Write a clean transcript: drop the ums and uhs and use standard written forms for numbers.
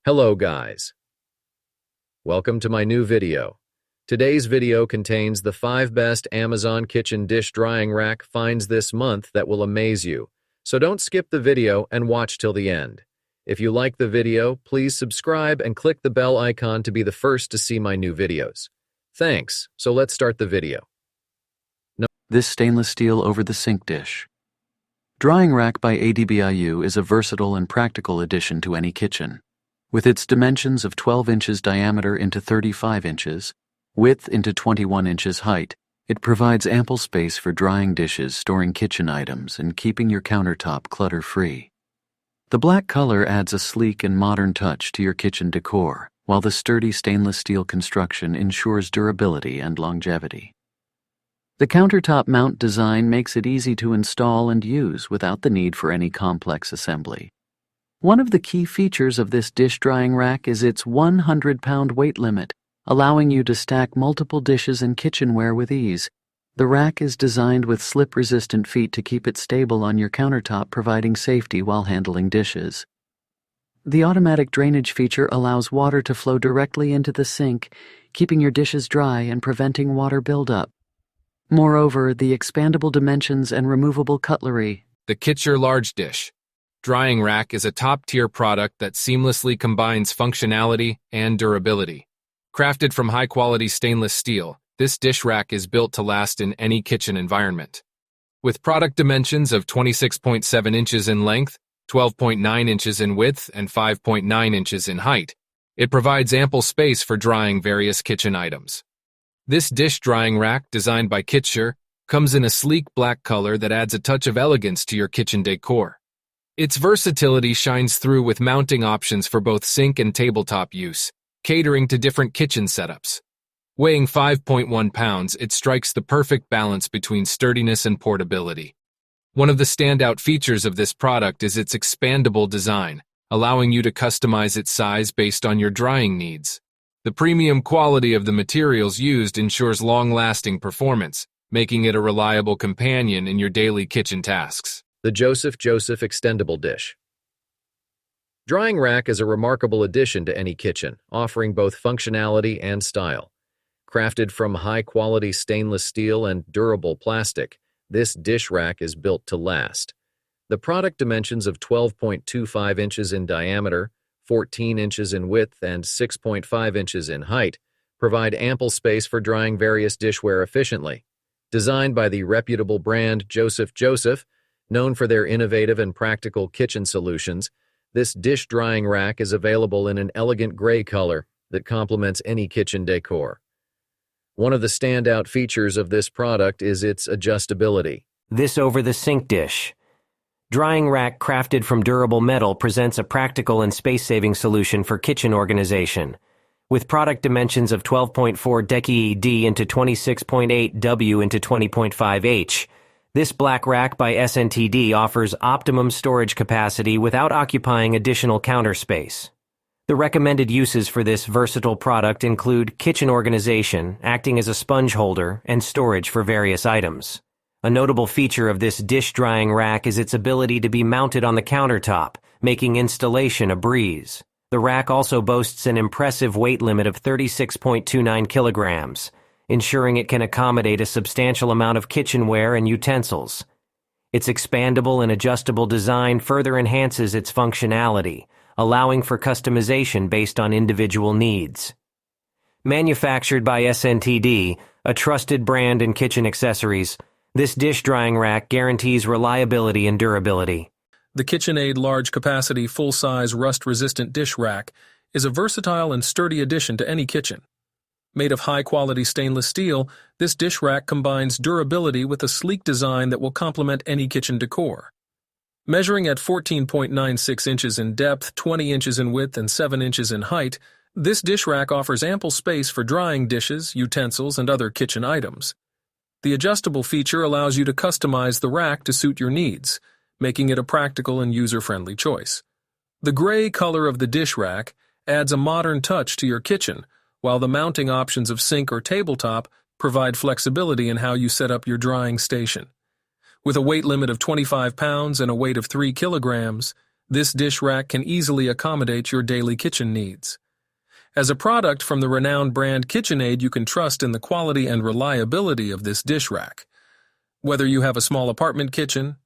Hello guys. Welcome to my new video. Today's video contains the 5 best Amazon kitchen dish drying rack finds this month that will amaze you. So don't skip the video and watch till the end. If you like the video, please subscribe and click the bell icon to be the first to see my new videos. Thanks. So let's start the video. This stainless steel over the sink dish. Drying Rack by ADBIU is a versatile and practical addition to any kitchen. With its dimensions of 12 inches diameter into 35 inches, width into 21 inches height, it provides ample space for drying dishes, storing kitchen items, and keeping your countertop clutter-free. The black color adds a sleek and modern touch to your kitchen decor, while the sturdy stainless steel construction ensures durability and longevity. The countertop mount design makes it easy to install and use without the need for any complex assembly. One of the key features of this dish drying rack is its 100-pound weight limit, allowing you to stack multiple dishes and kitchenware with ease. The rack is designed with slip-resistant feet to keep it stable on your countertop, providing safety while handling dishes. The automatic drainage feature allows water to flow directly into the sink, keeping your dishes dry and preventing water buildup. Moreover, the expandable dimensions and removable cutlery. The Kitsure large dish drying rack is a top-tier product that seamlessly combines functionality and durability. Crafted from high-quality stainless steel, this dish rack is built to last in any kitchen environment. With product dimensions of 26.7 inches in length, 12.9 inches in width, and 5.9 inches in height, it provides ample space for drying various kitchen items. This dish drying rack, designed by Kitsure, comes in a sleek black color that adds a touch of elegance to your kitchen decor. Its versatility shines through with mounting options for both sink and tabletop use, catering to different kitchen setups. Weighing 5.1 pounds, it strikes the perfect balance between sturdiness and portability. One of the standout features of this product is its expandable design, allowing you to customize its size based on your drying needs. The premium quality of the materials used ensures long-lasting performance, making it a reliable companion in your daily kitchen tasks. The Joseph Extendable Dish. Drying rack is a remarkable addition to any kitchen, offering both functionality and style. Crafted from high-quality stainless steel and durable plastic, this dish rack is built to last. The product dimensions of 12.25 inches in diameter, 14 inches in width, and 6.5 inches in height provide ample space for drying various dishware efficiently. Designed by the reputable brand Joseph, known for their innovative and practical kitchen solutions, this dish drying rack is available in an elegant gray color that complements any kitchen decor. One of the standout features of this product is its adjustability. This over-the-sink dish drying rack, crafted from durable metal, presents a practical and space-saving solution for kitchen organization. With product dimensions of 12.4 dec into 26.8 W into 20.5 H, this black rack by SNTD offers optimum storage capacity without occupying additional counter space. The recommended uses for this versatile product include kitchen organization, acting as a sponge holder, and storage for various items. A notable feature of this dish drying rack is its ability to be mounted on the countertop, making installation a breeze. The rack also boasts an impressive weight limit of 36.29 kilograms, ensuring it can accommodate a substantial amount of kitchenware and utensils. Its expandable and adjustable design further enhances its functionality, allowing for customization based on individual needs. Manufactured by SNTD, a trusted brand in kitchen accessories, this dish drying rack guarantees reliability and durability. The KitchenAid large capacity, full-size, rust-resistant dish rack is a versatile and sturdy addition to any kitchen. Made of high-quality stainless steel, this dish rack combines durability with a sleek design that will complement any kitchen decor. Measuring at 14.96 inches in depth, 20 inches in width, and 7 inches in height, this dish rack offers ample space for drying dishes, utensils, and other kitchen items. The adjustable feature allows you to customize the rack to suit your needs, making it a practical and user-friendly choice. The gray color of the dish rack adds a modern touch to your kitchen, while the mounting options of sink or tabletop provide flexibility in how you set up your drying station. With a weight limit of 25 pounds and a weight of 3 kilograms, This dish rack can easily accommodate your daily kitchen needs. As a product from the renowned brand KitchenAid, you can trust in the quality and reliability of this dish rack. Whether you have a small apartment kitchen,